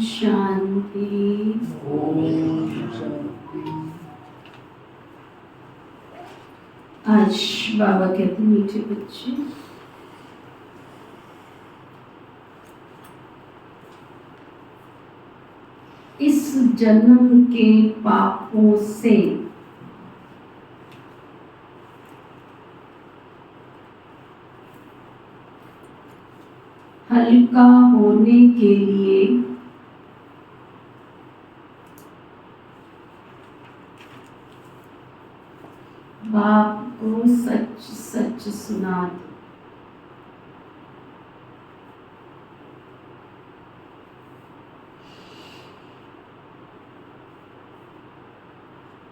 शांति। आज बाबा कहते मीठे बच्चे, इस जन्म के पापों से हल्का होने के लिए बाप को सच सच सुना दो।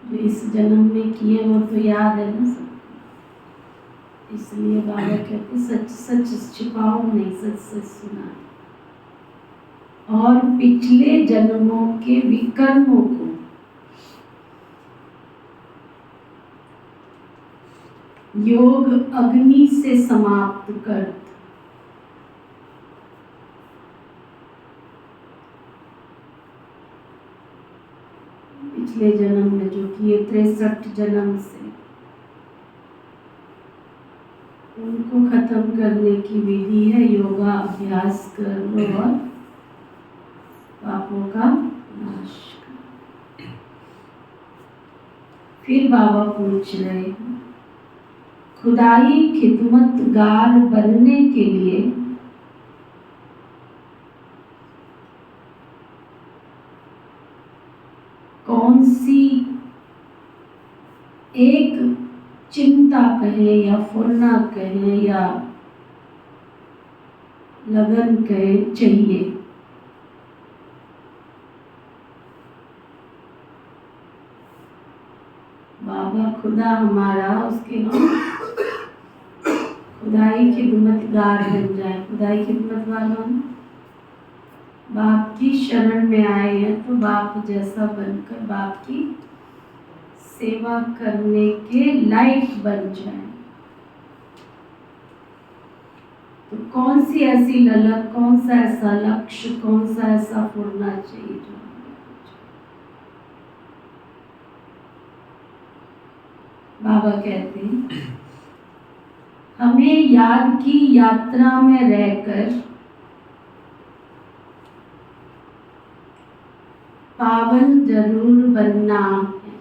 जो इस जन्म में किए वो तो याद है ना सब, इसलिए बाबा कहते सच सच छिपाओ नहीं, सच सच सुना दो। और पिछले जन्मों के विकर्मों को योग अग्नि से समाप्त कर दो। पिछले जन्म में जो किए 63 जन्म से, उनको खत्म करने की विधि है योगा अभ्यास करो और पापों का नाश करो। फिर बाबा पूछ रहे हैं, खुदाई खिदमतगार बनने के लिए कौन सी एक चिंता कहें या फुरना कहें या लगन कहें चाहिए? बाबा खुदा हमारा, उसके हम खुदाई खिदमतगार बन जाए। खुदाई खिदमतगार बन, बाप की शरण में आए हैं तो बाप जैसा बनकर बाप की सेवा करने के लायक बन जाए। तो कौन सी ऐसी ललक, कौन सा ऐसा लक्ष्य, कौन सा ऐसा फुरना चाहिए जो बाबा कहते हैं हमें याद की यात्रा में रहकर पावन जरूर बनना है।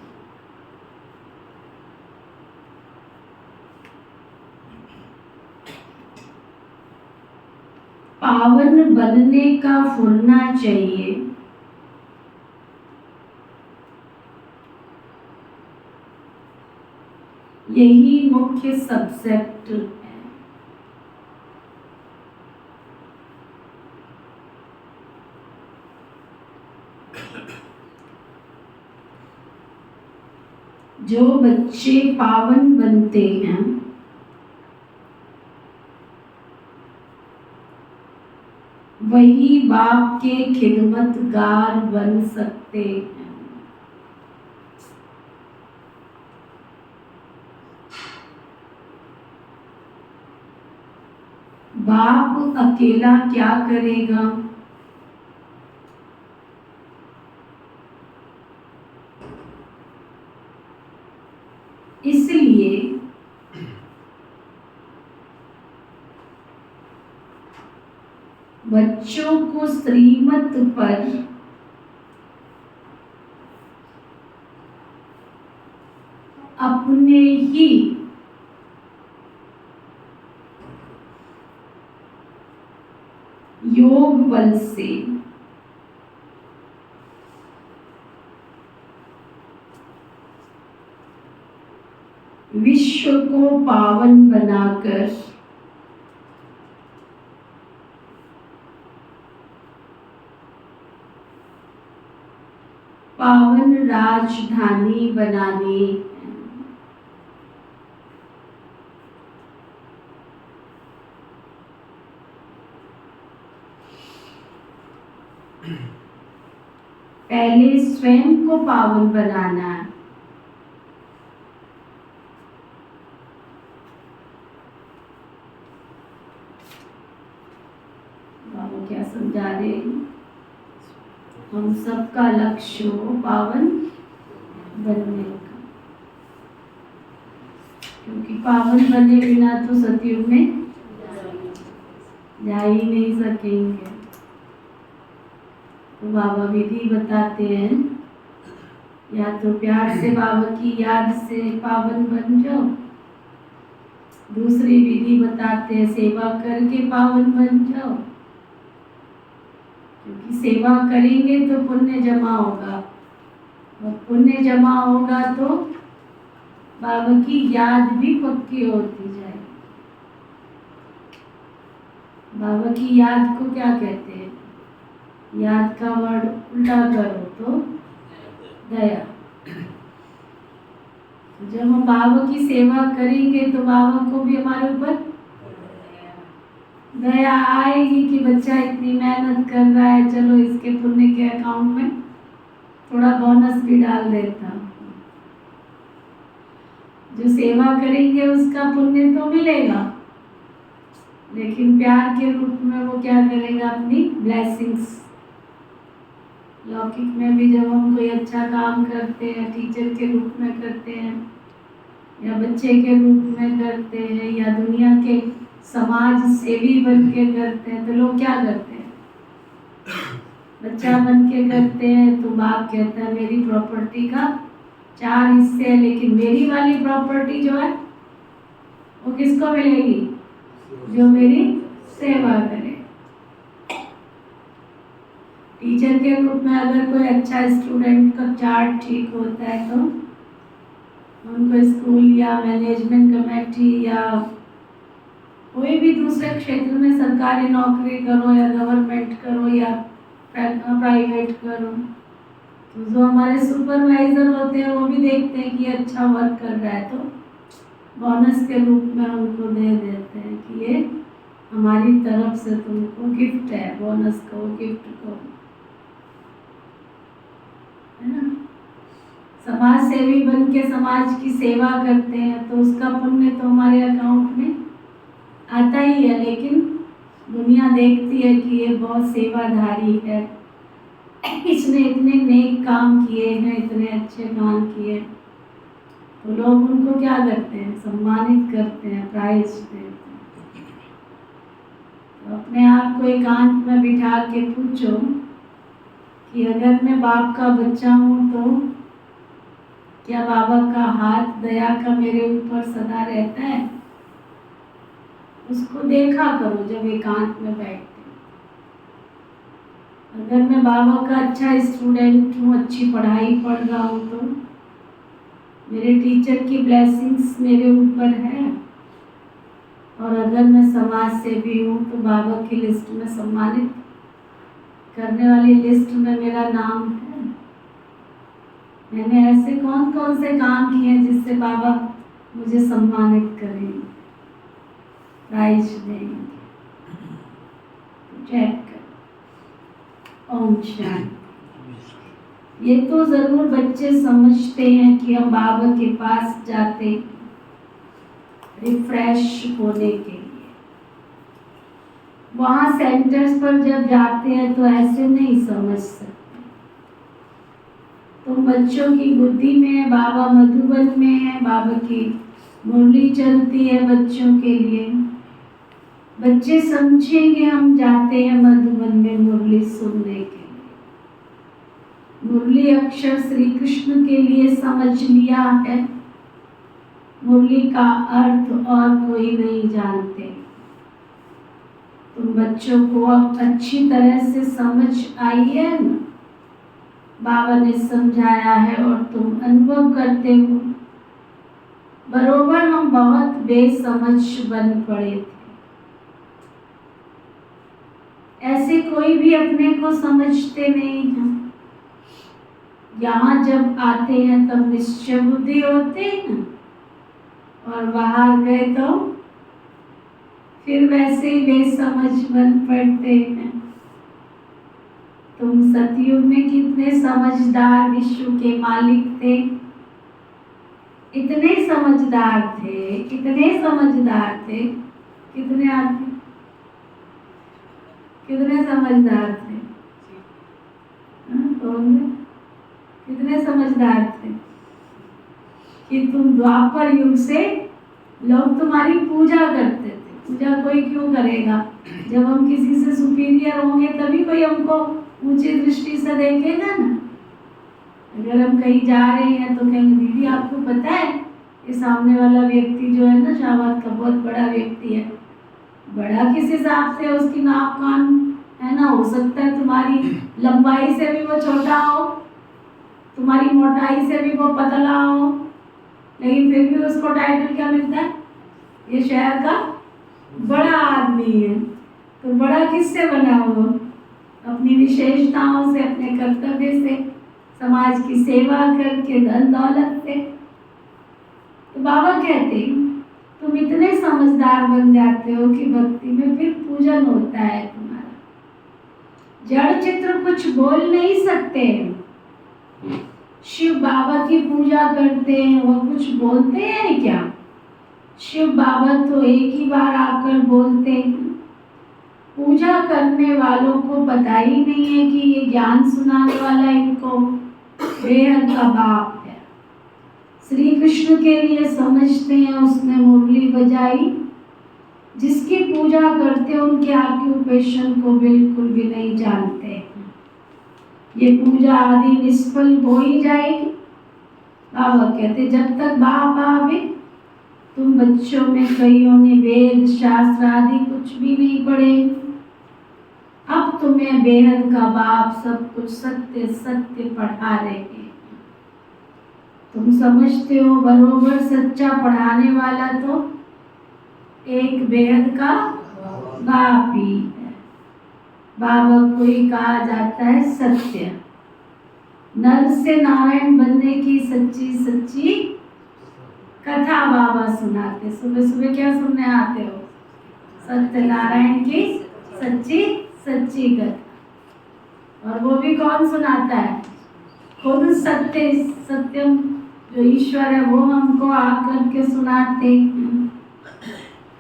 पावन बनने का फुरना चाहिए। यही मुख्य सब्जेक्ट है। जो बच्चे पावन बनते हैं वही बाप के खिदमतगार बन सकते हैं। बाप अकेला क्या करेगा? इसलिए बच्चों को श्रीमत पर अपने ही योग बल से विश्व को पावन बनाकर पावन राजधानी बनानी है। पहले स्वयं को पावन बनाना है। बाबा क्या समझा रहे हैं? हम सबका लक्ष्य हो पावन बनने का, क्योंकि पावन बने बिना तो सतयुग में जा ही नहीं सकेंगे। तो बाबा विधि बताते हैं, या तो प्यार से बाबा की याद से पावन बन जाओ, दूसरी विधि बताते हैं सेवा करके पावन बन जाओ, क्योंकि सेवा करेंगे तो पुण्य जमा होगा, और पुण्य जमा होगा तो बाबा की याद भी पक्की होती जाएगी। बाबा की याद को क्या कहते हैं? याद का वर्ड उल्टा करो तो दया। जब हम बाबा की सेवा करेंगे तो बाबा को भी हमारे ऊपर दया आएगी कि बच्चा इतनी मेहनत कर रहा है, चलो इसके पुण्य के अकाउंट में थोड़ा बोनस भी डाल देता हूँ। जो सेवा करेंगे उसका पुण्य तो मिलेगा, लेकिन प्यार के रूप में वो क्या करेगा? अपनी ब्लेसिंग्स। लौकिक में भी जब हम कोई अच्छा काम करते हैं, टीचर के रूप में करते हैं या बच्चे के रूप में करते हैं या दुनिया के समाज सेवी बन के करते हैं, तो लोग क्या करते हैं? बच्चा बन के करते हैं तो बाप कहता है मेरी प्रॉपर्टी का 4 हिस्से है, लेकिन मेरी वाली प्रॉपर्टी जो है वो किसको मिलेगी? जो मेरी सेवा करे। टीचर के रूप में अगर कोई अच्छा स्टूडेंट का चार्ट ठीक होता है तो उनको स्कूल या मैनेजमेंट कमेटी या कोई भी दूसरे क्षेत्र में सरकारी नौकरी करो या गवर्नमेंट करो या प्राइवेट करो, तो जो हमारे सुपरवाइजर होते हैं वो भी देखते हैं कि अच्छा वर्क कर रहा है तो बोनस के रूप में उनको दे देते हैं कि ये हमारी तरफ से तुमको गिफ्ट है, बोनस को, गिफ्ट को, है ना। समाज सेवी बन के समाज की सेवा करते हैं तो उसका पुण्य तो हमारे अकाउंट में आता ही है, लेकिन दुनिया देखती है कि ये बहुत सेवाधारी है, इसने इतने नेक काम किए हैं, इतने अच्छे काम किए, तो लोग उनको क्या करते हैं? सम्मानित करते हैं, प्राइज देते हैं। तो अपने आप को एकांत में बिठा के पूछो कि अगर मैं बाप का बच्चा हूँ तो क्या बाबा का हाथ दया का मेरे ऊपर सदा रहता है? उसको देखा करो जब एकांत में बैठते। अगर मैं बाबा का अच्छा स्टूडेंट हूँ, अच्छी पढ़ाई पढ़ रहा हूँ तो मेरे टीचर की ब्लेसिंग्स मेरे ऊपर है, और अगर मैं समाज सेवी हूँ तो बाबा की लिस्ट में सम्मानित करने वाली लिस्ट में मेरा नाम है। मैंने ऐसे कौन कौन से काम किए हैं जिससे बाबा मुझे सम्मानित करेंगे, प्राइज देंगे? चेक कर। ओम शांति। ये तो जरूर बच्चे समझते हैं कि हम बाबा के पास जाते रिफ्रेश होने के लिए। वहाँ सेंटर्स पर जब जाते हैं तो ऐसे नहीं समझ सकते। तो बच्चों की बुद्धि में बाबा मधुबन में है, बाबा की मुरली चलती है बच्चों के लिए। बच्चे समझेंगे हम जाते हैं मधुबन में मुरली सुनने के लिए। मुरली अक्षर श्री कृष्ण के लिए समझ लिया है, मुरली का अर्थ और कोई नहीं जानते। तुम बच्चों को अब अच्छी तरह से समझ आई है ना, बाबा ने समझाया है और तुम अनुभव करते हो। बरोबर हम बहुत बेसमझ बन पड़े थे। ऐसे कोई भी अपने को समझते नहीं हैं। यहाँ जब आते हैं तब निश्चय बुद्धि होते हैं और बाहर गए तो फिर वैसे ही बेसमझ बन पड़ते हैं। तुम सतयुग में कितने समझदार विश्व के मालिक थे, इतने समझदार थे, कितने समझदार थे। कितने आदमी कितने समझदार थे? कितने समझदार थे कि तुम द्वापर युग से लोग तुम्हारी पूजा करते थे। पूजा कोई क्यों करेगा? जब हम किसी से सुपीरियर होंगे तभी कोई हमको ऊंची दृष्टि से देखेगा ना। अगर हम कहीं जा रहे हैं तो कहेंगे दीदी आपको पता है ये सामने वाला व्यक्ति जो है ना शाहबाद का बहुत बड़ा व्यक्ति है। बड़ा किस हिसाब से? उसकी नाक कान है ना, हो सकता है तुम्हारी लंबाई से भी वो छोटा हो, तुम्हारी मोटाई से भी वो पतला हो, लेकिन फिर भी उसको टाइटल क्या मिलता है? ये शहर का बड़ा आदमी है। तो बड़ा किससे बना हो? अपनी विशेषताओं से, अपने कर्तव्य से, समाज की सेवा करके, धन दौलत से। तो बाबा कहते तुम इतने समझदार बन जाते हो कि भक्ति में फिर पूजन होता है तुम्हारा। जड़ चित्र कुछ बोल नहीं सकते। शिव बाबा की पूजा करते हैं, वो कुछ बोलते हैं क्या? शिव बाबा तो एक ही बार आकर बोलते हैं। पूजा करने वालों को पता ही नहीं है कि ये ज्ञान सुनाने वाला इनको बेहद का बाप है। श्री कृष्ण के लिए समझते हैं उसने मुरली बजाई। जिसकी पूजा करते उनके ऑक्यूपेशन को बिल्कुल भी नहीं जानते हैं। ये पूजा आदि निष्फल हो ही जाएगी। बाबा कहते जब तक बाप आवे तुम बच्चों में कईयों ने वेद शास्त्र आदि कुछ भी नहीं पढ़े, अब तुम्हें बेहद का बाप सब कुछ सत्य सत्य पढ़ा रहे हैं। तुम समझते हो बरोबर सच्चा पढ़ाने वाला तो एक बेहद का बाप ही है। बाबा को ही कहा जाता है सत्य। नर से नारायण बनने की सच्ची सच्ची कथा बाबा सुनाते। सुबह सुबह क्या सुनने आते हो? सत्यनारायण की सच्ची सच्ची कथा। और वो भी कौन सुनाता है? खुद सत्य सत्यम जो ईश्वर है वो हमको आकर के सुनाते हैं।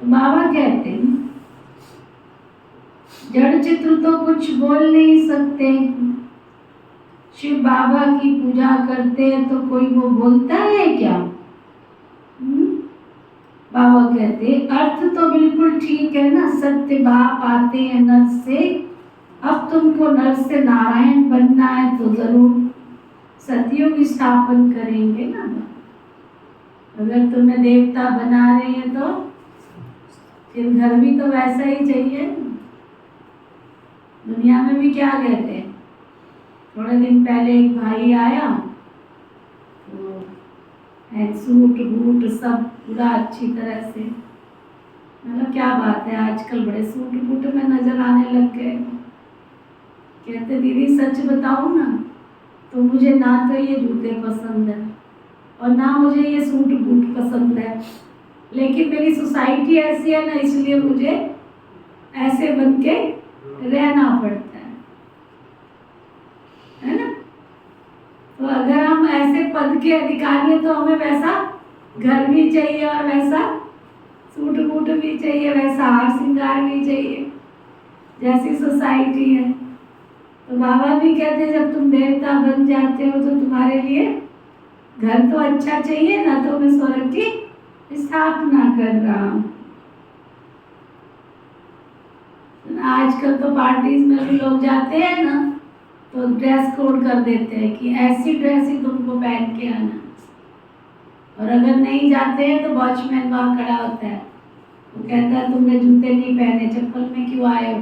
तो बाबा कहते हैं जड़ चित्र तो कुछ बोल नहीं सकते, शिव बाबा की पूजा करते हैं तो कोई वो बोलता है क्या? बाबा कहते अर्थ तो बिल्कुल ठीक है ना, सत्य बाप आते हैं नर से, अब तुमको नर से नारायण बनना है तो जरूर सतयुग स्थापन करेंगे ना। अगर तुम्हें देवता बना रहे हैं तो फिर घर भी तो वैसा ही चाहिए। दुनिया में भी क्या कहते हैं, थोड़े दिन पहले एक भाई आया तो सूट बूट सब पूरा अच्छी तरह से, मतलब क्या बात है आजकल बड़े सूट बूट में नजर आने लग गए। कहते दीदी सच बताओ ना तो मुझे ना तो ये जूते पसंद है और ना मुझे ये सूट बूट पसंद है, लेकिन मेरी सोसाइटी ऐसी है ना इसलिए मुझे ऐसे बन के रहना पड़ता है ना। तो अगर हम ऐसे पद के अधिकारी हैं तो हमें वैसा घर भी चाहिए और वैसा सूट बूट भी चाहिए, वैसा हार श्रृंगार भी चाहिए जैसी सोसाइटी है। तो बाबा भी कहते हैं जब तुम देवता बन जाते हो तो तुम्हारे लिए घर तो अच्छा चाहिए ना, तो मैं स्वर्ग की स्थापना कर रहा हूँ। आजकल तो पार्टीज में भी लोग जाते हैं ना तो ड्रेस कोड कर देते हैं कि ऐसी ड्रेस ही तुमको पहन के आना, और अगर नहीं जाते हैं तो वॉचमैन वहाँ खड़ा होता है, वो कहता है तुमने जूते नहीं पहने, चप्पल में क्यों आए हो,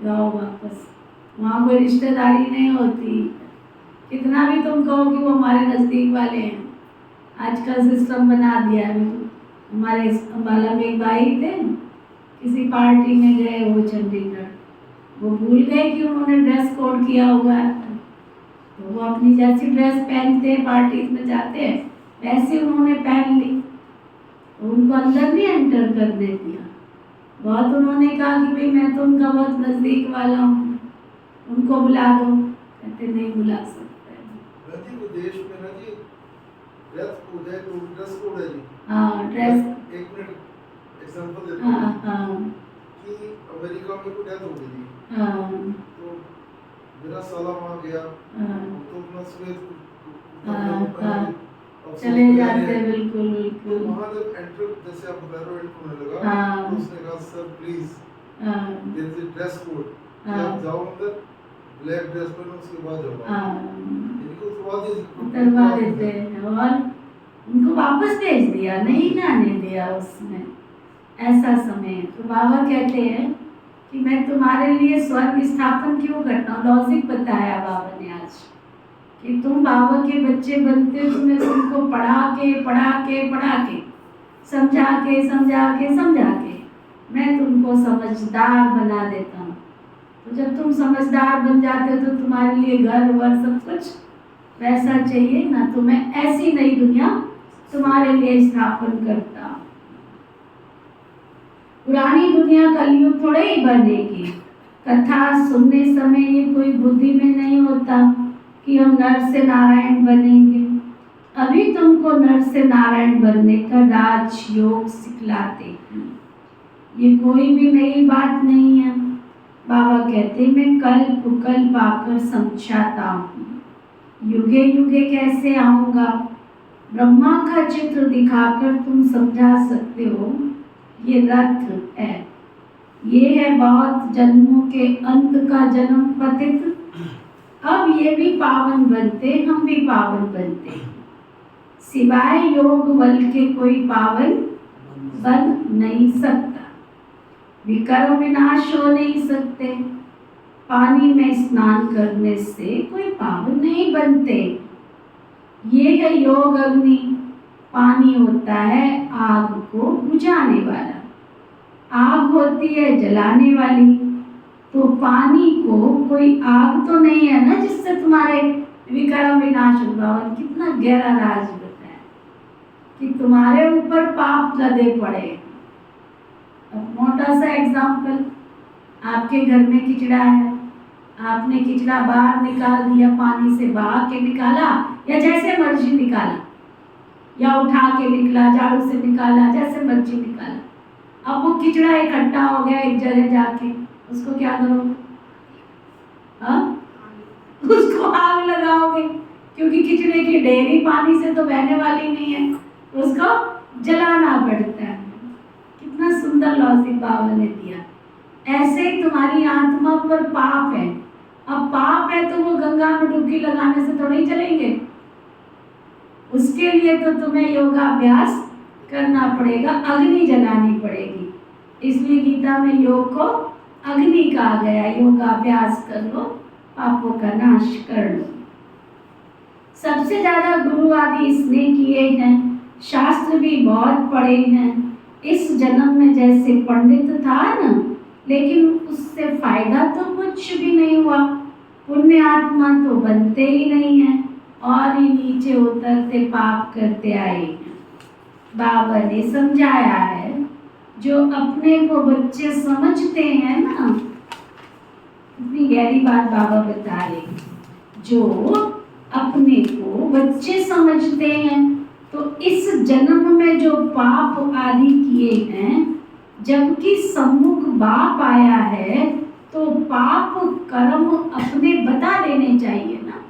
जाओ वापस। वहाँ कोई रिश्तेदारी नहीं होती, कितना भी तुम कहो कि वो हमारे नज़दीक वाले हैं। आजकल सिस्टम बना दिया है। हमारे अम्बाला में एक भाई थे, किसी पार्टी में गए वो चंडीगढ़, वो भूल गए कि उन्होंने ड्रेस कोड किया हुआ है, तो वो अपनी जैसी ड्रेस पहनते हैं पार्टीज में जाते हैं वैसे उन्होंने पहन ली, तो उनको अंदर नहीं एंटर करने दिया। बहुत उन्होंने कहा कि भाई मैं तो उनका बहुत नज़दीक वाला हूँ, उनको बुला दो, कहते नहीं बुला सकते। देश में ना जी ड्रेस कोड है, तो ड्रेस कोड है जी। हाँ ड्रेस, एक मिनट एग्जांपल देता हूँ। हाँ कि अमेरिका में कोई डेथ हो गई थी, हाँ तो मेरा साला वहाँ गया, तो अपना सफेद चले जाते हैं, बिल्कुल तो बिल्कुल। वहाँ जब एंटर जैसे आप बता रहे हो एंटर होने लगा, तो उसने कहा sir please there is a dress code, आप जाओ अंदर ब्लैक ड्रेस पहनो उसके बाद जाओ। इनको उतरवा देते हैं और उनको वापस भेज दिया, नहीं जाने दिया उसने, ऐसा समय। तो बाबा कहते हैं कि मैं तुम्हारे लिए स्वर्ग स्थापन क्यों करता हूँ। लॉजिक बताया बाबा ने आज कि तुम बाबा के बच्चे बनते हो, तुम्हें तुमको पढ़ा के समझा के मैं तुमको समझदार बना देता हूँ। तो जब तुम समझदार बन जाते हो तो तुम्हारे लिए घर वर सब कुछ वैसा चाहिए ना, तो मैं ऐसी नई दुनिया तुम्हारे लिए स्थापन करता हूँ। पुरानी दुनिया कलयुग थोड़े ही बनेगी। कथा सुनने समय ये कोई बुद्धि में नहीं होता कि हम नर से नारायण बनेंगे। अभी तुमको नर से नारायण बनने का राज योग सिखलाते हैं, ये कोई भी नई बात नहीं है। बाबा कहते मैं कल्प आकर समझाता हूँ, युगे युगे कैसे आऊँगा, ब्रह्मा का चित्र दिखाकर तुम समझा सकते हो। ये रथ है, ये है बहुत जन्मों के अंत का जन्म पतित, अब ये भी पावन बनते, हम भी पावन बनते, सिवाय योग बल के कोई पावन बन नहीं सकता, विकर्म विनाश हो नहीं सकते। पानी में स्नान करने से कोई पाप नहीं बनते। ये है योग अग्नि। पानी होता है आग को बुझाने वाला, आग होती है जलाने वाली। तो पानी को कोई आग तो नहीं है ना जिससे तुम्हारे विकर्म विनाश होगा। और कितना गहरा राज बताया कि तुम्हारे ऊपर पाप लदे पड़े। अब मोटा सा एग्जाम्पल, आपके घर में किचड़ा है, आपने किचड़ा बाहर निकाल दिया, पानी से बहा के निकाला या जैसे मर्जी निकाला, या उठा के निकला, झाड़ू से निकाला, जैसे मर्जी निकाला। अब वो किचड़ा इकट्ठा हो गया एक जगह जाके, उसको क्या करोगे? उसको आग लगाओगे, क्योंकि किचड़े की ढेरी पानी से तो बहने वाली नहीं है, उसको जलाना पड़ता है। कितना सुंदर लॉजिक बाबा ने दिया। ऐसे ही तुम्हारी आत्मा पर पाप है। अब पाप है तो वो गंगा में डुबकी लगाने से थोड़ी चलेंगे। उसके लिए तो तुम्हें योगाभ्यास करना पड़ेगा, अग्नि जलानी पड़ेगी। इसलिए गीता में योग को अग्नि कहा गया। योगाभ्यास कर लो, पापों का नाश कर लो। सबसे ज्यादा गुरु आदि इसने किए हैं, शास्त्र भी बहुत पढ़े हैं। इस जन्म में जैसे पंडित था ना, लेकिन उससे फायदा तो कुछ भी नहीं हुआ। पुण्य आत्मा तो बनते ही नहीं है और ही नीचे उतरते पाप करते आए हैं। बाबा ने समझाया है, जो अपने को बच्चे समझते हैं ना, इतनी गहरी बात बाबा बता रहे, जो अपने को बच्चे समझते हैं तो इस जन्म में जो पाप आदि किए हैं, जबकि सम्मुख बाप आया है तो पाप कर्म अपने बता देने चाहिए ना।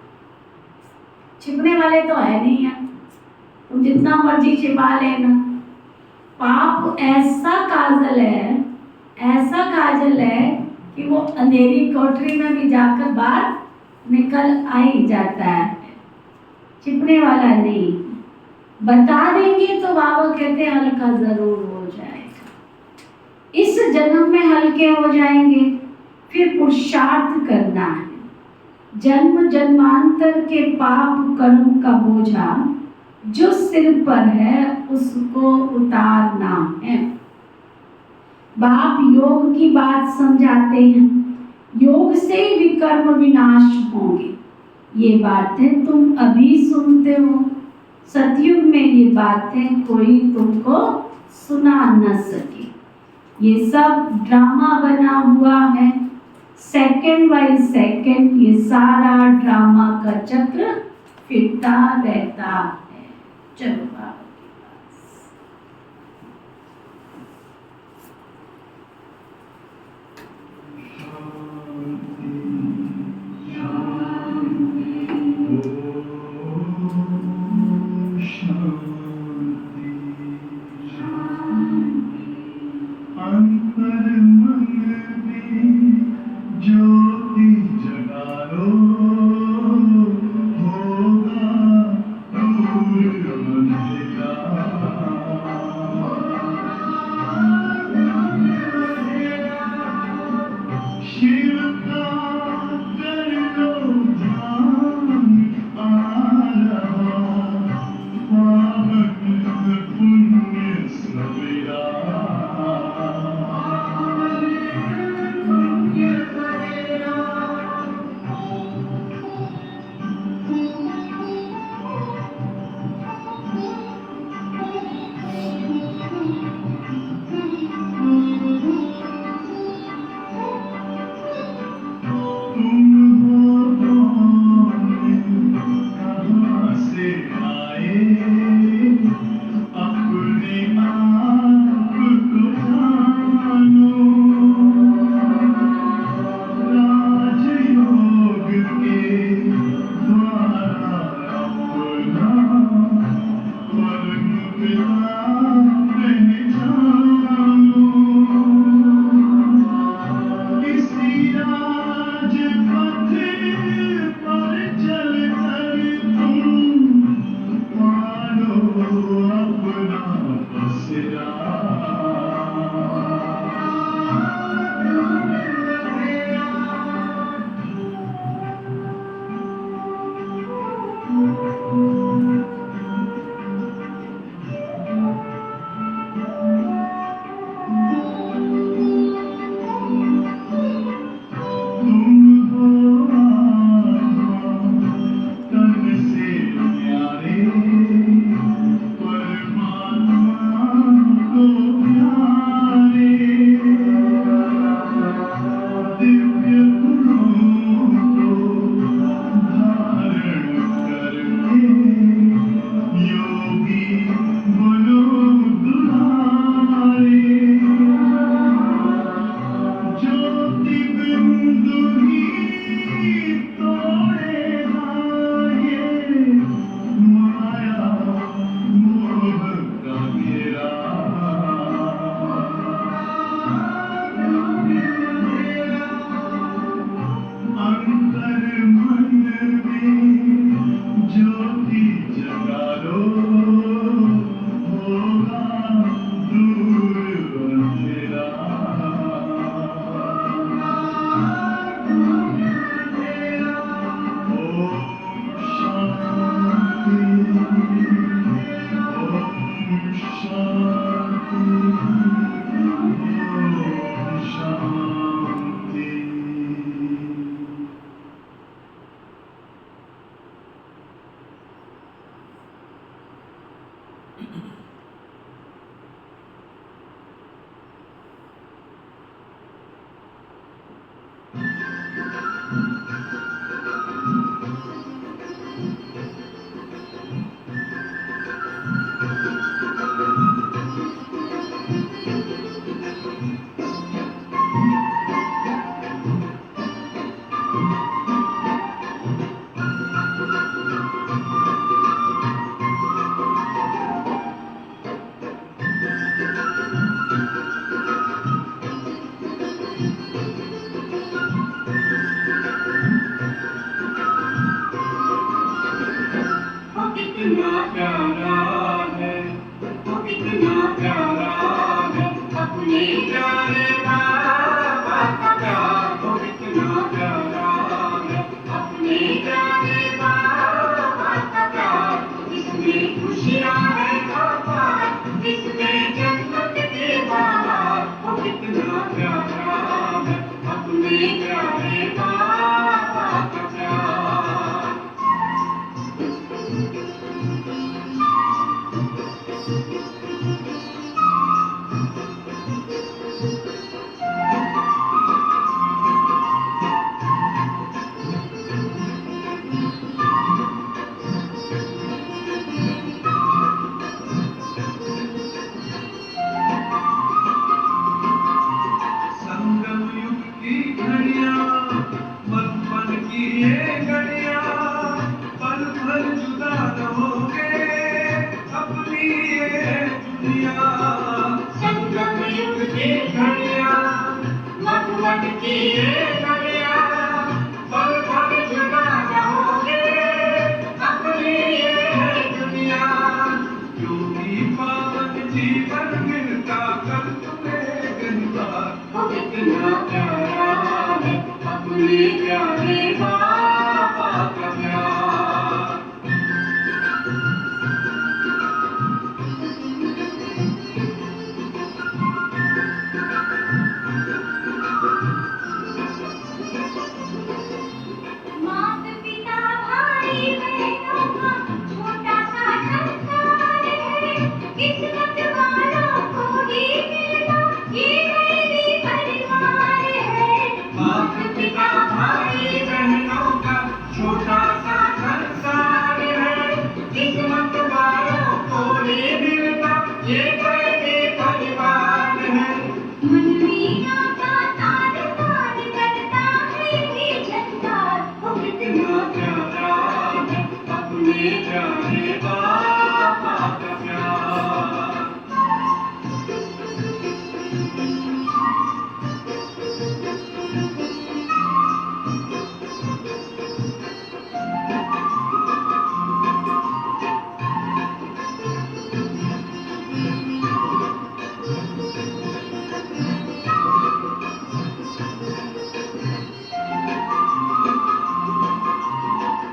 छिपने वाले तो है नहीं है, तुम जितना मर्जी छिपा लेना। पाप ऐसा काजल है, ऐसा काजल है कि वो अंधेरी कोठरी में भी जाकर बाहर निकल आ ही जाता है, छिपने वाला नहीं। बता देंगे तो बाबा कहते हैं हल्का जरूर हो जाएगा। इस जन्म में हल्के हो जाएंगे, फिर पुरुषार्थ करना है। जन्म जन्मांतर के पाप कर्म का बोझा जो सिर पर है उसको उतारना है। बाप योग की बात समझाते हैं, योग से ही विकर्म विनाश होंगे। ये बातें तुम अभी सुनते हो, सतयुग में ये बातें कोई तुमको सुना न सके। ये सब ड्रामा बना हुआ है, सेकंड बाय सेकंड ये सारा ड्रामा का चक्र फिरता रहता है। चलो बाबा के पास।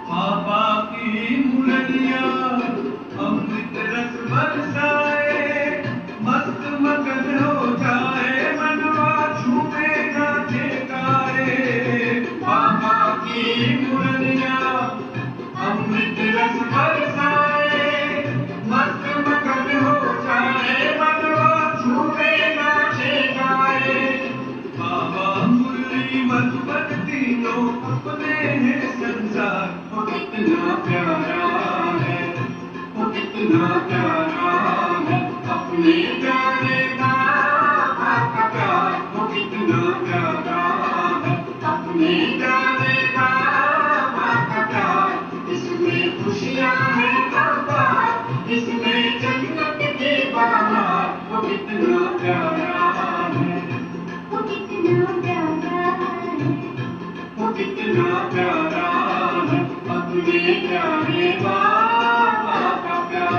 पापा की मुरलिया तीनों अपने हैं संसार, वो कितना प्यारा है, वो कितना प्यारा है, अपने प्यारे बाबा का प्यार, वो कितना प्यारा है, अपने प्यारे बाबा का प्यार, इसमें खुशियाँ हैं बाबा, इसमें जन्नत की बहार, वो कितना प्यारा है, वो कितना प्यारा है, वो कितना प्यारा है, अपने प्यारे बाबा का प्यार।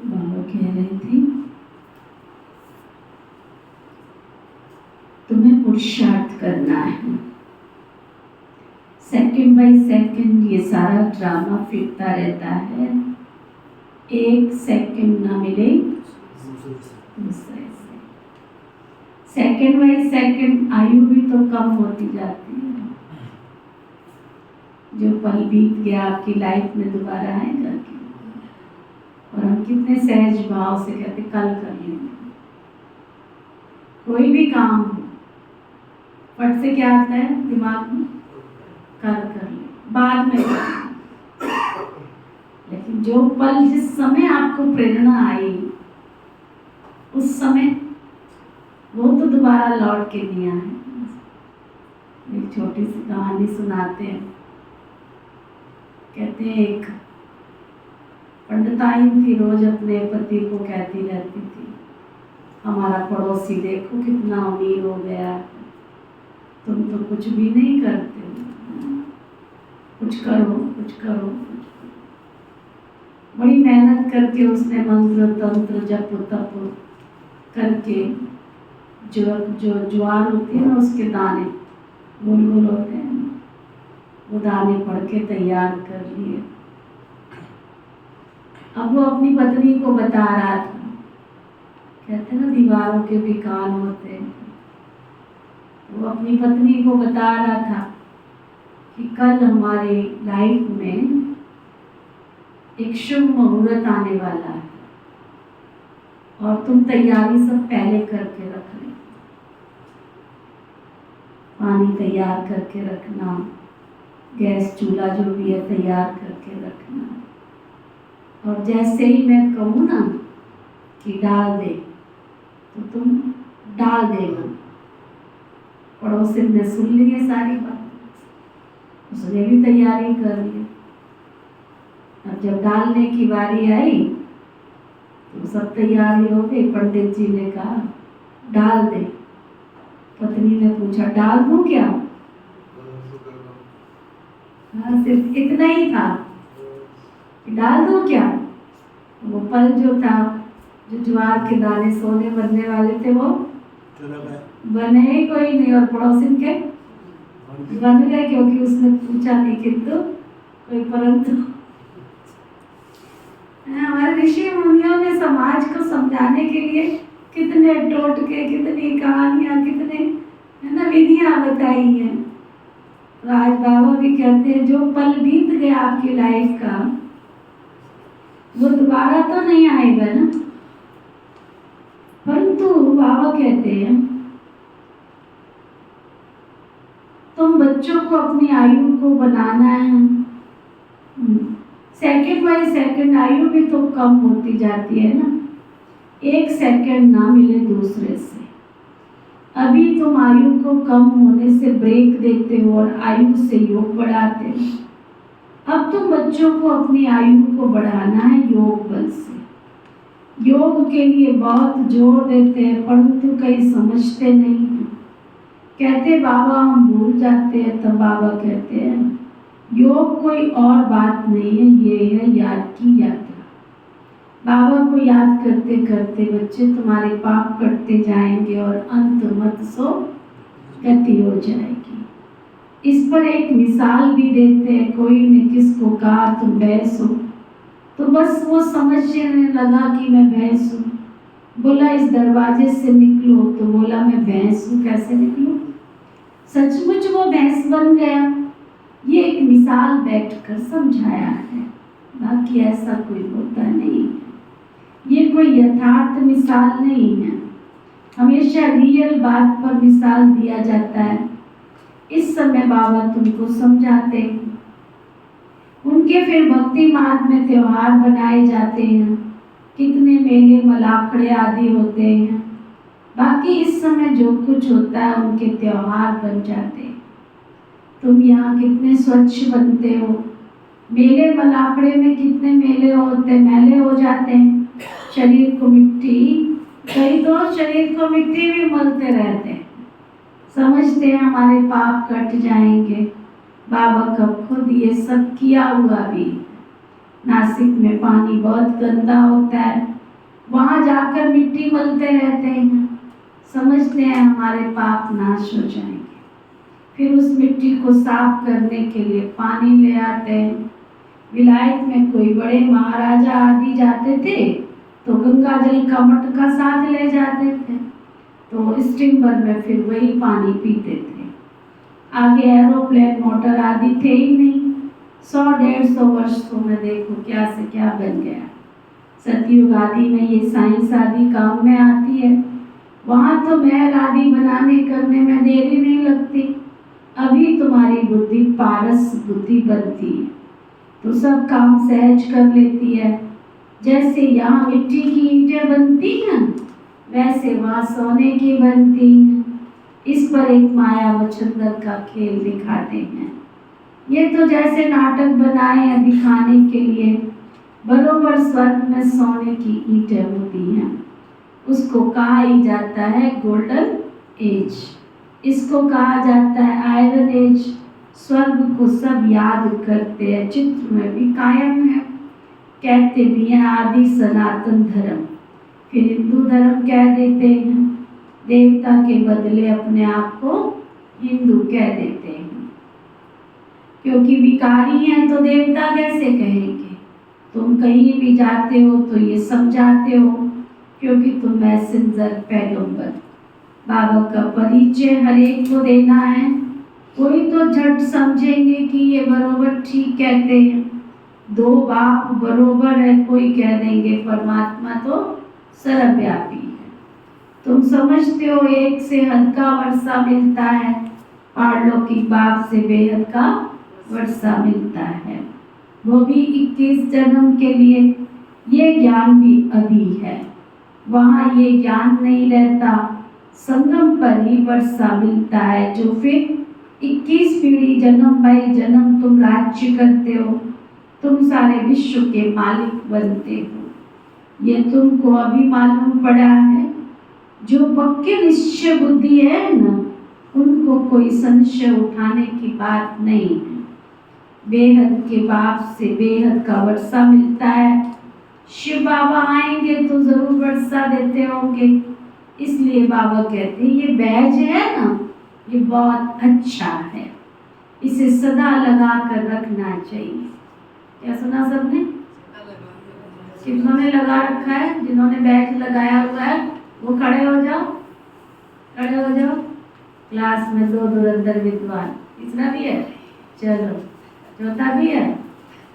बाबा कह रहे थे तुम्हें पुरुषार्थ करना है। सेकंड बाय सेकंड ये सारा ड्रामा फिरता रहता है, एक सेकंड ना मिले दूसरे से। सेकंड बाय सेकंड आयु भी तो कम होती जाती है। जो पल बीत गया आपकी लाइफ में दोबारा आएगा क्या? और हम कितने सहज भाव से कहते कल कर लेंगे। कोई भी काम हो फट से क्या आता है दिमाग में, कल कर ले, बाद में कर ले। लेकिन जो पल जिस समय आपको प्रेरणा आई उस समय वो तो दोबारा लौट के नहीं आए। एक छोटी सी कहानी सुनाते हैं। कहते हैं एक पंडिताइन थी, रोज अपने पति को कहती रहती थी हमारा पड़ोसी देखो कितना अमीर हो गया, तुम तो कुछ भी नहीं करते, कुछ करो कुछ करो कुछ करो। बड़ी मेहनत करके उसने मंत्र तंत्र जप तप करके जो ज्वार होती है ना उसके दाने गोल गोल होते हैं, वो दाने पढ़ के तैयार कर लिए। अब वो अपनी पत्नी को बता रहा था, कहते ना दीवारों के भी कान होते हैं। वो अपनी पत्नी को बता रहा था कि कल हमारे लाइफ में एक शुभ मुहूर्त आने वाला है और तुम तैयारी सब पहले करके रख ले। पानी तैयार करके रखना, गैस चूल्हा जो भी है तैयार करके रखना, और जैसे ही मैं कहूँ ना कि डाल दे तो तुम डाल देना। पड़ोसिन ने सुन ली है सारी बात, उसने भी तैयारी कर ली। अब जब डालने की बारी आई तो सब तैयारी हो गई। पंडित जी ने कहा डाल दे। पत्नी ने पूछा डाल दूं क्या? हाँ, सिर्फ इतना ही था कि डाल दूं क्या। वो पल जो था, जो ज्वार के दाने सोने बनने वाले थे वो बने ही कोई नहीं, और पड़ोसिन के बन गए क्योंकि उसने पूछा नहीं किंतु कोई परंतु। हमारे ऋषि मुनियों ने समाज को समझाने के लिए कितने टोटके, कितनी कहानियां, कितने है ना विधियां बताई हैं। तो आज बाबा भी कहते हैं जो पल बीत गया आपकी लाइफ का वो दोबारा तो नहीं आएगा ना, परंतु बाबा कहते हैं तुम बच्चों को अपनी आयु को बनाना है। सेकंड बाय सेकंड आयु भी तो कम होती जाती है ना, एक सेकंड ना मिले दूसरे से। अभी तुम आयु को कम होने से ब्रेक देते हो और आयु से योग बढ़ाते हो। अब तुम बच्चों को अपनी आयु को बढ़ाना है योग बल से। योग के लिए बहुत जोर देते हैं परंतु कई समझते नहीं हैं। कहते बाबा हम भूल जाते हैं, तब बाबा कहते हैं योग कोई और बात नहीं है, ये है याद की यात्रा। बाबा को याद करते करते बच्चे तुम्हारे पाप कटते जाएंगे और अंत मत सो गति हो जाएगी। इस पर एक मिसाल भी देते हैं। कोई ने किसको कहा तुम भैंस हो, तो बस वो समझने लगा कि मैं भैंस हूँ। बोला इस दरवाजे से निकलो, तो बोला मैं भैंस हूँ, कैसे निकलूं? सचमुच वो भैंस बन गया। ये एक मिसाल बैठकर समझाया है, बाकी ऐसा कोई होता नहीं। ये कोई यथार्थ मिसाल नहीं है, हमेशा रियल बात पर मिसाल दिया जाता है। इस समय बाबा तुमको समझाते हैं। उनके फिर भक्ति मार्ग में त्योहार बनाए जाते हैं, कितने मेले मलाखड़े आदि होते हैं। बाकी इस समय जो कुछ होता है उनके त्योहार बन जाते हैं। तुम यहाँ कितने स्वच्छ बनते हो, मेले मलाखड़े में कितने मेले होते, मैले हो जाते हैं। शरीर को मिट्टी, कई तो शरीर को मिट्टी भी मलते रहते हैं, समझते हैं हमारे पाप कट जाएंगे। बाबा कब खुद ये सब किया हुआ भी। नासिक में पानी बहुत गंदा होता है, वहाँ जाकर मिट्टी मलते रहते हैं, समझते हैं हमारे पाप नाश हो जाएंगे। फिर उस मिट्टी को साफ करने के लिए पानी ले आते हैं। विलायत में कोई बड़े महाराजा आदि जाते थे तो गंगा जल का मटका साथ ले जाते थे, तो स्टीमर में फिर वही पानी पीते थे। आगे एरोप्लेन मोटर आदि थे ही नहीं। 100-150 वर्षों में देखो क्या से क्या बन गया। सतयुग आदि में ये साइंस आदि काम में आती है, वहाँ तो महल आदि बनाने करने में देरी नहीं लगती। अभी तुम्हारी बुद्धि पारस बुद्धि बनती है तो सब काम सहज कर लेती है। जैसे यहाँ मिट्टी की ईंटें बनती हैं, वैसे वहाँ सोने की बनती हैं। इस पर एक माया मच्छंदर का खेल दिखाते हैं। ये तो जैसे नाटक बनाए हैं दिखाने के लिए। बरोबर स्वर्ग में सोने की ईंटें होती हैं, उसको कहा ही जाता है गोल्डन एज। इसको कहा जाता है आयरन एज। स्वर्ग को सब याद करते हैं, चित्र में भी कायम है, कहते भी हैं आदि सनातन धर्म। फिर हिंदू धर्म कह देते हैं, देवता के बदले अपने आप को हिंदू कह देते हैं, क्योंकि विकारी हैं तो देवता कैसे कहेंगे। तुम कहीं भी जाते हो तो ये समझाते हो, क्योंकि तुम मैसेंजर पैगंबर। बाबा का परिचय हर एक को देना है। कोई तो झट समझेंगे कि ये बरोबर ठीक कहते हैं, दो बाप बरोबर है, कोई कह देंगे परमात्मा तो सर्वव्यापी है। तुम समझते हो एक से हद का वर्षा मिलता है, पारलौकिक बाप से बेहद का वर्षा मिलता है, वो भी 21 जन्म के लिए। ये ज्ञान भी अभी है, वहाँ ये ज्ञान नहीं रहता। संगम पर ही वर्षा मिलता है, जो फिर 21 पीढ़ी जन्म बाई जन्म तुम राज्य करते हो, तुम सारे विश्व के मालिक बनते हो। ये तुमको अभी मालूम पड़ा है। जो पक्के निश्चय बुद्धि है ना, उनको कोई संशय उठाने की बात नहीं है। बेहद के बाप से बेहद का वर्षा मिलता है। शिव बाबा आएंगे तो जरूर वर्षा देते होंगे, इसलिए बाबा कहते हैं ये बैज है ना, ये बहुत अच्छा है, इसे सदा लगा कर रखना चाहिए। क्या सुना सबने? किन्होंने लगा रखा है? जिन्होंने बैज लगाया हुआ है वो खड़े हो जाओ, खड़े हो जाओ। क्लास में 2 धुरंधर विद्वान, तीसरा भी है, चलो चौथा भी है।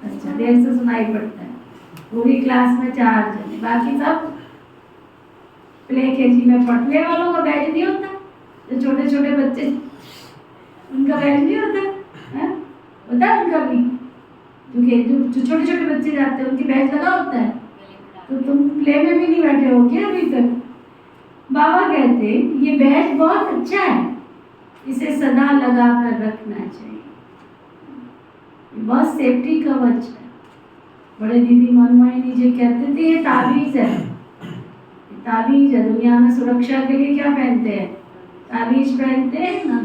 अच्छा, देर से सुनाई पड़ता है। पूरी क्लास में 4 जने, बाकी सब प्ले केजी में पढ़ने वालों का बैच नहीं होता। जो छोटे छोटे बच्चे, उनका बैच नहीं होता है, होता है उनका भी। जो छोटे छोटे बच्चे जाते हैं उनकी बैच लगा होता है। तो तुम प्ले में भी नहीं बैठे हो क्या अभी तक? बाबा कहते ये बैच बहुत अच्छा है, इसे सदा लगा कर रखना चाहिए, बहुत सेफ्टी कवच है। बड़े दीदी मनमोहिनी जी कहते थे ये ताबीज है, ताबीज है। दुनिया में सुरक्षा के लिए क्या पहनते हैं? ताबीज पहनते हैं ना,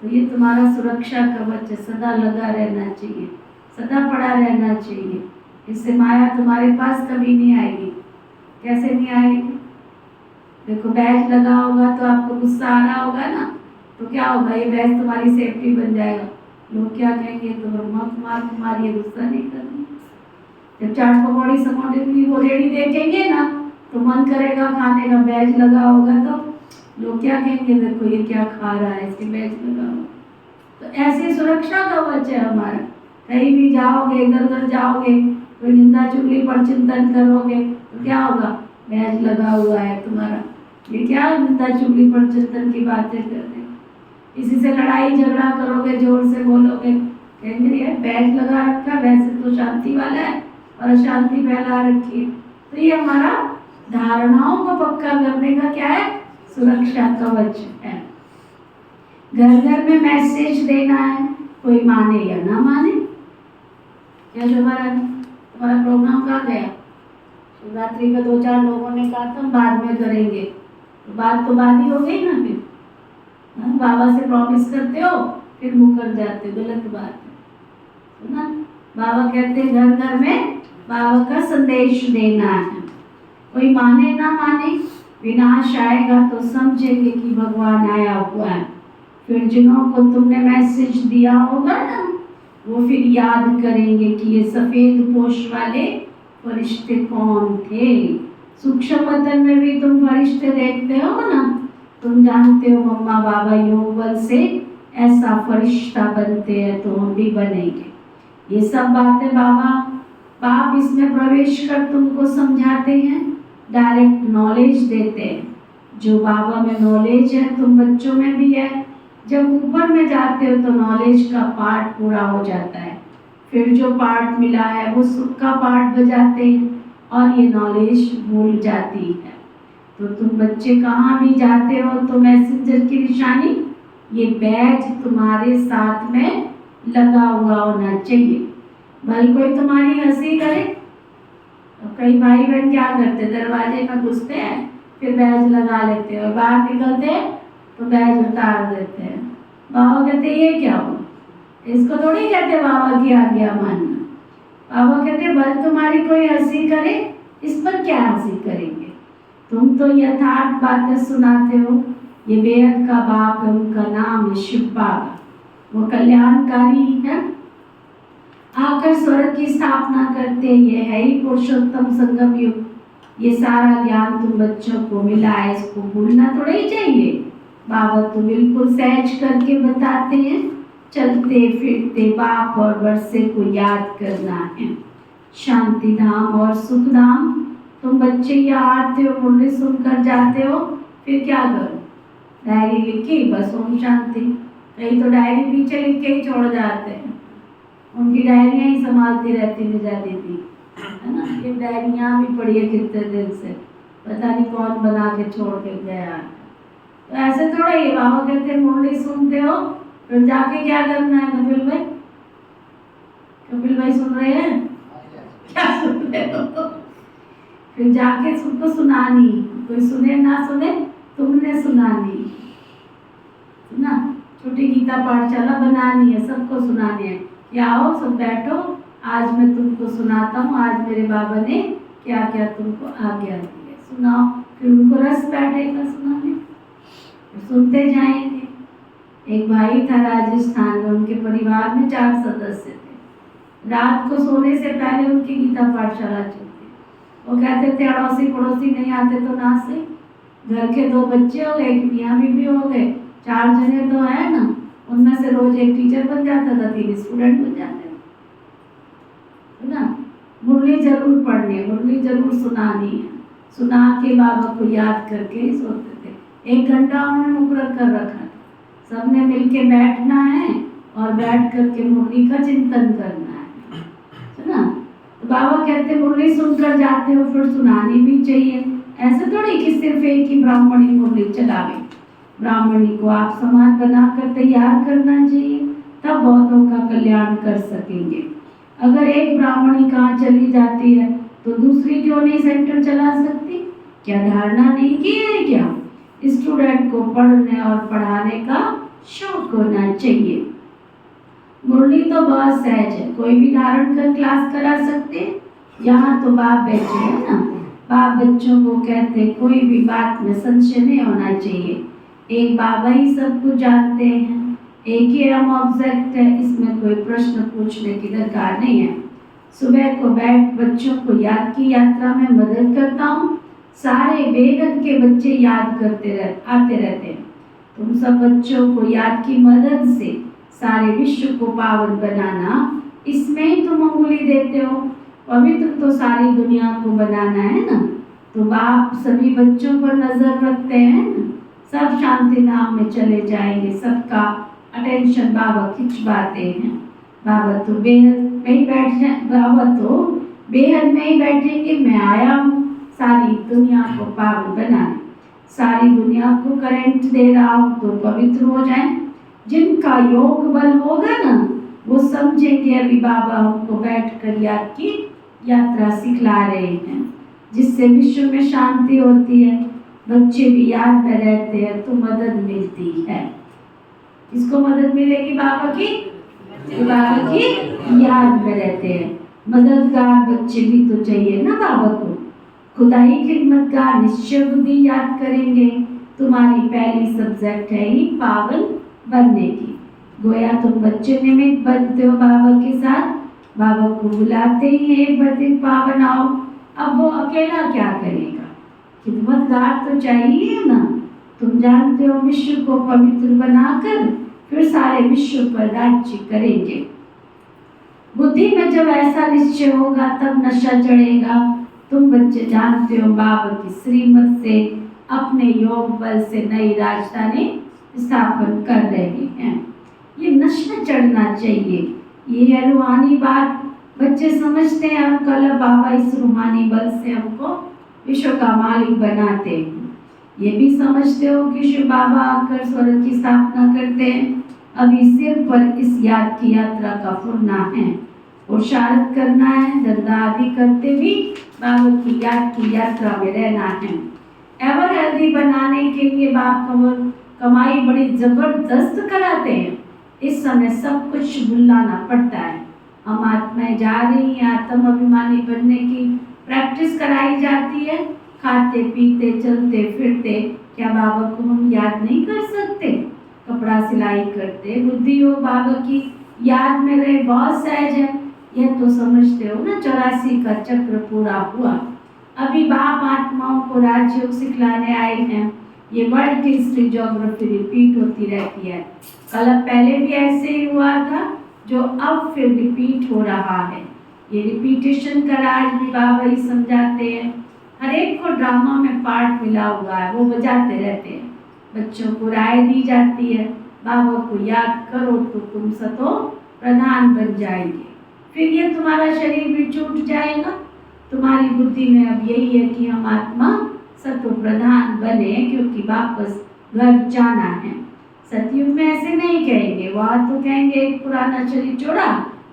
तो ये तुम्हारा सुरक्षा कवच है, सदा लगा रहना चाहिए, सदा पड़ा रहना चाहिए। इससे माया तुम्हारे पास कभी नहीं आएगी। कैसे नहीं आएगी? देखो बैच लगा होगा तो आपको गुस्सा आ रहा होगा ना, तो क्या होगा, ये बैच तुम्हारी सेफ्टी बन जाएगा। लोग क्या कहेंगे, तो ब्रह्मा कुमार तुम्हारी गुस्सा नहीं करनी। जब चाट पकौड़ी समोसे वो रेडी देखेंगे ना तो मन करेगा खाने का। बैच लगा होगा तो लोग क्या कहेंगे, देखो ये क्या खा रहा है, इसके बैच लगा होगा। तो ऐसी सुरक्षा कवच है हमारा। कहीं भी जाओगे, इधर उधर जाओगे कोई निंदा चुगली पर चिंतन करोगे तो क्या होगा? बैज लगा हुआ है तुम्हारा। ये क्या निंदा चुगली पर चिंतन की बातें कर रहे? किसी से लड़ाई झगड़ा करोगे, जोर से बोलोगे, कहेंगे ये बैज लगा रखा, वैसे तो शांति वाला है और अशांति फैला रखी है। तो ये हमारा धारणाओं को पक्का करने का क्या है? सुरक्षा कवच है। घर घर में मैसेज देना है, कोई माने या ना माने। क्या तुम्हारा प्रोग्राम कहाँ गया? शिवरात्रि का 2-4 लोगों ने कहा था बाद में करेंगे, तो बात ही हो गई ना। फिर बाबा से प्रॉमिस करते हो फिर मुकर जाते, गलत बात है ना। बाबा कहते हैं घर घर में बाबा का संदेश देना है। कोई माने ना माने, विनाश आएगा तो समझेंगे कि भगवान आया हुआ है। फिर जिन्हों को तुमने मैसेज दिया होगा ना, वो फिर याद करेंगे कि ये सफेद पोश वाले फरिश्ते कौन थे। सूक्ष्म वतन में भी तुम फरिश्ते देखते हो ना, तुम जानते हो मम्मा बाबा योग बल से ऐसा फरिश्ता बनते हैं तो हम भी बनेंगे। ये सब बातें बाप इसमें प्रवेश कर तुमको समझाते हैं, डायरेक्ट नॉलेज देते हैं। जो बाबा में नॉलेज है तुम बच्चों में भी है। जब ऊपर में जाते हो तो नॉलेज का पार्ट पूरा हो जाता है, फिर जो पार्ट मिला है वो सुख का पार्ट बजाते हैं और ये नॉलेज भूल जाती है। तो तुम बच्चे कहाँ भी जाते हो तो मैसेंजर की निशानी, ये बैज तुम्हारे साथ में लगा हुआ होना चाहिए। भले कोई तुम्हारी हंसी करे, तो कई भाई बहन क्या करते, दरवाजे में घुसते हैं फिर बैज लगा लेते हैं और बाहर निकलते हैं तो बैज उतार देते हैं। बाबा कहते ये क्या हो? इसको थोड़ी कहते बाबा की आज्ञा मानना। बाबा कहते भले तुम्हारी कोई हंसी करे, इस पर क्या हंसी करेंगे? तुम तो यथार्थ बातें सुनाते हो। ये बेहद का बाप है, उनका नाम है शिव बाबा, वो कल्याणकारी है। आकर स्वर्ग की स्थापना करते, ये है ही पुरुषोत्तम संगम युग। ये सारा ज्ञान तुम बच्चों को मिला है, इसको भूलना थोड़ा ही चाहिए। बाबा तो बिल्कुल सहज करके बताते हैं, चलते फिरते बाप और वर्षे को याद करना है। शांति धाम और सुख धाम तुम बच्चे यहाँ आते हो, मुरली सुनकर जाते हो, फिर क्या करो? डायरी लिख के बस ओम शांति। कई तो डायरी पीछे लिख के ही छोड़ जाते हैं, उनकी डायरियाँ ही संभालती रहती निजा दीदी, है ना। ये डायरियाँ भी पढ़ी है कितने दिन से, पता नहीं कौन बना के छोड़ के गया। तो ऐसे थोड़ा ही बाबा कहते हैं मुरली सुनते हो फिर जाके क्या करना है? कपिल भाई सुन रहे हैं? क्या सुन रहे हो? फिर जाके सबको सुनानी, कोई सुने ना सुने तुमने सुनानी ना। छोटी गीता पाठशाला बनानी है, सबको सुनानी है कि आओ सब बैठो, आज मैं तुमको सुनाता हूँ, आज मेरे बाबा ने क्या क्या तुमको आज्ञा दी है, सुनाओ। फिर उनको रस बैठेगा सुनाने, सुनते जाएंगे। एक भाई था राजस्थान में, उनके परिवार में 4 सदस्य थे। रात को सोने से पहले उनकी गीता पाठशाला चलती। वो कहते थे अड़ोसी पड़ोसी नहीं आते तो ना से। घर के 2 बच्चे हो गए, एक मियाँ बीवी हो गए, 4 जने तो है ना, उनमें से रोज एक टीचर बन जाता था, 3 स्टूडेंट बन जाते थे ना। मुरली जरूर पढ़नी है, मुरली जरूर सुनानी है। सुना के बाबा को याद करके ही सोते थे। 1 घंटा उन्होंने मुकर्रर कर रखा था, सबने मिलके बैठना है और बैठ करके मुरली का चिंतन करना है ना। तो बाबा कहते मुरली सुनकर जाते हो फिर सुनानी भी चाहिए। ऐसे थोड़ी कि सिर्फ एक ही ब्राह्मणी मुरली चलावे। ब्राह्मणी को आप समाज बनाकर तैयार करना चाहिए, तब बहुतों का कल्याण कर सकेंगे। अगर एक ब्राह्मणी कहाँ चली जाती है तो दूसरी क्यों नहीं सेंटर चला सकती? क्या धारणा नहीं की है क्या? स्टूडेंट को पढ़ने और पढ़ाने का शौक होना चाहिए। मुरली तो बहुत सहज है, कोई भी धारण कर क्लास करा सकते। यहाँ तो बाप बैठे हैं ना, बाप बच्चों को कहते कोई भी बात में संशय नहीं होना चाहिए। एक बाबा ही सब कुछ जानते हैं, एक ही हम ऑब्जेक्ट है, इसमें कोई प्रश्न पूछने की दरकार नहीं है। सुबह को बैठ बच्चों को याद की यात्रा में मदद करता हूँ। सारे बेगत के बच्चे याद आते रहते हैं। तुम सब बच्चों को याद की मदद से सारे विश्व को पावन बनाना, इसमें ही तुम अंगुली देते हो। पवित्र तो सारी दुनिया को बनाना है ना, तो बाप सभी बच्चों पर नजर रखते हैं ना, सब शांति धाम में चले जाएंगे, सबका अटेंशन बाबा खिंचवाते हैं। बाबा तो बेहद में ही बैठ जाए, बाबा तो बेहद में ही बैठेंगे, मैं आया हूँ सारी दुनिया को पावन बनाने, सारी दुनिया को करंट दे रहा हूँ तो पवित्र हो जाए। जिनका योग बल होगा ना वो समझेंगे अभी बाबा हमको बैठकर याद की यात्रा सिखला रहे हैं, जिससे विश्व में शांति होती है, बच्चे भी याद में रहते हैं तो मदद मिलती है। किसको मदद मिलेगी? बाबा की। बाबा की याद में रहते हैं। मददगार बच्चे भी तो चाहिए ना बाबा को। खुदाई खिदमतगार निश्चय बुद्धि याद करेंगे। तुम्हारी पहली सब्जेक्ट है ही पावन बनने की। गोया तुम बच्चे निमित्त बनते हो बाबा के साथ, बाबा को बुलाते ही एक बच्चे पावन आओ। अब वो अकेला क्या करेगा? खिदमतगार तो चाहिए ना। तुम जानते हो विश्व को पवित्र बनाकर फिर सारे विश्व पर राज्य करेंगे। बुद्धि में जब ऐसा निश्चय होगा तब नशा चढ़ेगा। तुम बच्चे जानते हो बाबा की श्रीमत से अपने योग बल से नई राजधानी स्थापन कर रहे हैं। ये नशा चढ़ना चाहिए, ये है रूहानी बात। बच्चे समझते हैं हम कल बाबा इस रूहानी बल से हमको विश्व का मालिक बनाते हैं। ये भी समझते हो कि शिव बाबा आकर स्वर्ग की स्थापना करते हैं। अभी सिर पर इस याद की यात्रा का फुरना है, उशारत करना है, धंधा आदि करते भी बाबा की याद की यात्रा में रहना है। एवर हेल्दी बनाने के लिए बाप कमाई बड़ी जबरदस्त कराते हैं। इस समय सब कुछ भुलाना पड़ता है। हम आत्माएं जा रही हैं, आत्म अभिमानी बनने की प्रैक्टिस कराई जाती है। खाते पीते चलते फिरते क्या बाबा को हम याद नहीं कर सकते? कपड़ा सिलाई करते बुद्धि हो बाबा की याद में रहे, बहुत सहज है। यह तो समझते हो ना 84 का चक्र पूरा हुआ। अभी बाप आत्माओं को राजयोग सिखलाने आए हैं। ये वर्ल्ड की हिस्ट्री ज्योग्राफी रिपीट होती रहती है। कल पहले भी ऐसे ही हुआ था जो अब फिर रिपीट हो रहा है। ये रिपीटेशन का राज भी बाबा ही समझाते हैं। हर एक को ड्रामा में पार्ट मिला हुआ है, वो बजाते रहते हैं। बच्चों को राय दी जाती है, बाबा को याद करो तो तुम सतो प्रधान बन जाएंगे। फिर ये तुम्हारा शरीर भी छूट जाएगा। तुम्हारी बुद्धि में अब यही है कि हम आत्मा सतो प्रधान बने, क्योंकि वापस घर जाना है। सतयुग में ऐसे नहीं कहेंगे, वहाँ तो कहेंगे एक पुराना शरीर छोड़ा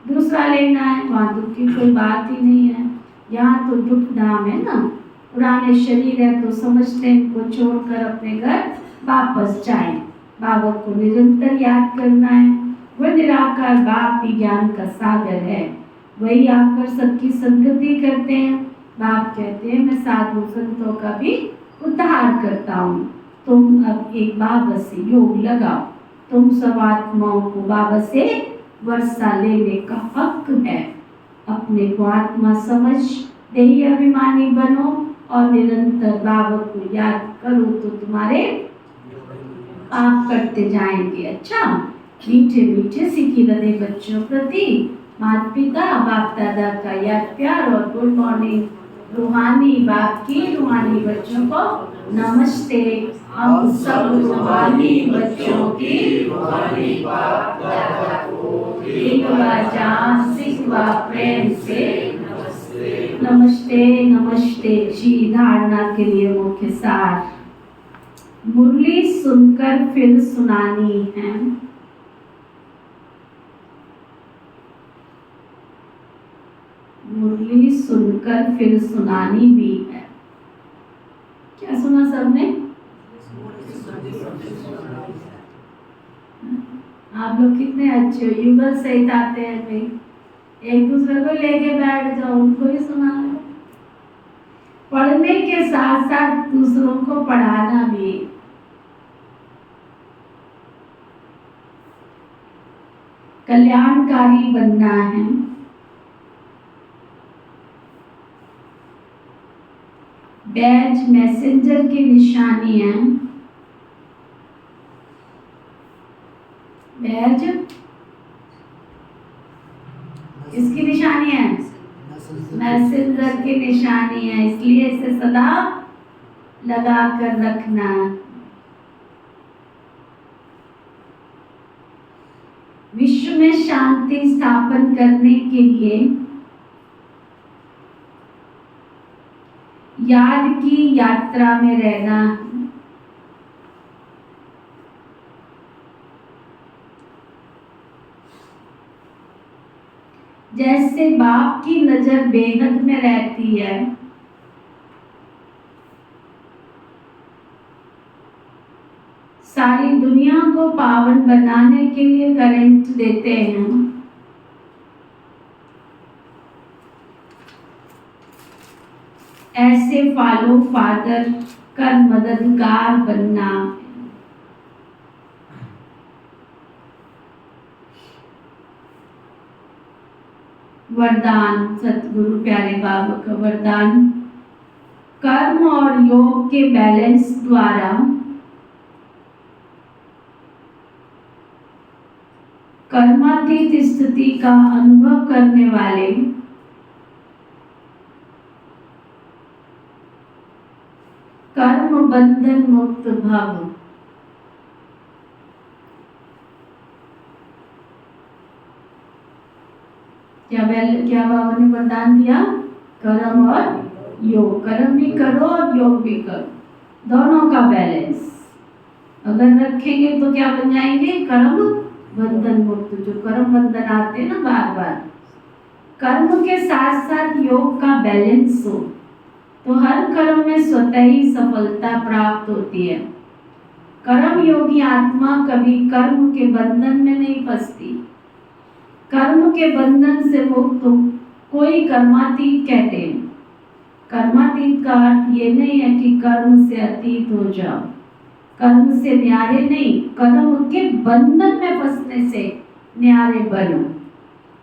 दूसरा लेना है, वहाँ दुख की कोई बात ही नहीं है। यहाँ तो दुख धाम है ना। पुराने शरीर है तो समझते हैं इनको छोड़कर अपने घर वापस जाएं। बाबा को निरंतर याद करना है। वह निराकार बाप भी ज्ञान का सागर है, वही आकर सबकी संगति करते हैं। बाप कहते हैं मैं साधु संतों का भी उद्धार करता हूँ। तुम अब एक बाबा से योग लगाओ। तुम सब आत्माओं को बाबा से वर्षा लेने का हक है। अपने को आत्मा समझ देही अभिमानी बनो और निरंतर बाबा को याद करो तो तुम्हारे पाप करते जाएंगे। अच्छा, मीठे मीठे सीखी रहे बच्चों प्रति माता पिता बाप दादा का याद प्यार और गुड मॉर्निंग। रूहानी बाप की रूहानी बच्चों को नमस्ते। हम सब रूहानी बच्चों की रूहानी बाप दादा को दिलवा जान सिखवा प्रेम से नमस्ते। नमस्ते जी। धारणा के लिए मुख्य सार, मुरली सुनकर फिर सुनानी है। मुरली सुनकर फिर सुनानी भी है। क्या सुना सबने? आप लोग कितने अच्छे हो, युगल सहित आते हैं भाई। एक दूसरे को लेके बैठ जाओ, उनको ही सुना लो। पढ़ने के साथ साथ दूसरों को पढ़ाना भी। कल्याणकारी बनना है। बैज मैसेंजर की निशानी है। बैज इसकी निशानी है सिंदूर की निशानी है, इसलिए इसे सदा लगा कर रखना। विश्व में शांति स्थापन करने के लिए याद की यात्रा में रहना। जैसे बाप की नजर बेहद में रहती है, सारी दुनिया को पावन बनाने के लिए करंट देते हैं, ऐसे फॉलो फादर कर मददगार बनना। वरदान, सतगुरु प्यारे बाबा का वरदान, कर्म और योग के बैलेंस द्वारा कर्मातीत स्थिति का अनुभव करने वाले कर्म बंधन मुक्त भव। क्या बाबा ने वरदान दिया? कर्म और योग, कर्म भी करो और योग भी करो, दोनों का बैलेंस अगर रखेंगे तो क्या बन जाएंगे? कर्म बंधन मुक्त। जो कर्म बंधन आते हैं ना बार बार, कर्म के साथ साथ योग का बैलेंस हो तो हर कर्म में स्वतः ही सफलता प्राप्त होती है। कर्म योगी आत्मा कभी कर्म के बंधन में नहीं फंसती। कर्म के बंधन से मुक्त कोई कर्मातीत कहते हैं। कर्मातीत का अर्थ ये नहीं है कि कर्म से अतीत हो जाओ, कर्म से न्यारे नहीं, कर्म के बंधन में फंसने से न्यारे बनो।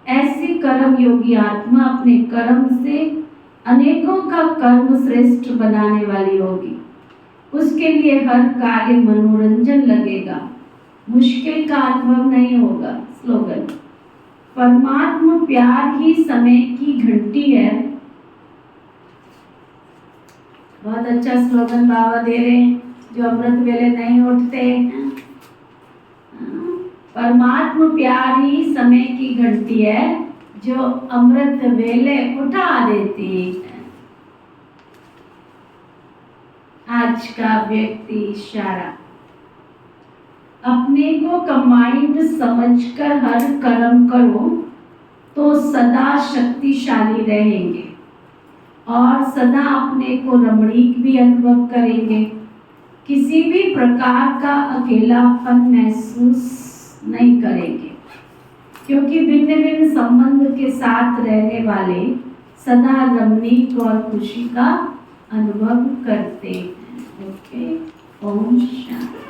ऐसी कर्म योगी आत्मा अपने कर्म से अनेकों का कर्म श्रेष्ठ बनाने वाली होगी। उसके लिए हर कार्य मनोरंजन लगेगा, मुश्किल का अनुभव नहीं होगा। स्लोगन, परमात्मा प्यार ही समय की घंटी है। बहुत अच्छा स्लोगन बाबा दे रहे हैं, जो अमृत वेले नहीं उठते हैं। परमात्मा प्यार ही समय की घंटी है, जो अमृत वेले उठा देती है। आज का व्यक्ति इशारा, अपने को कंबाइंड समझकर हर कर्म करो तो सदा शक्तिशाली रहेंगे और सदा अपने को रमणीक भी अनुभव करेंगे। किसी भी प्रकार का अकेलापन महसूस नहीं करेंगे, क्योंकि भिन्न भिन्न संबंध के साथ रहने वाले सदा रमणीक और खुशी का अनुभव करते हैं। ओके, ओम शांति।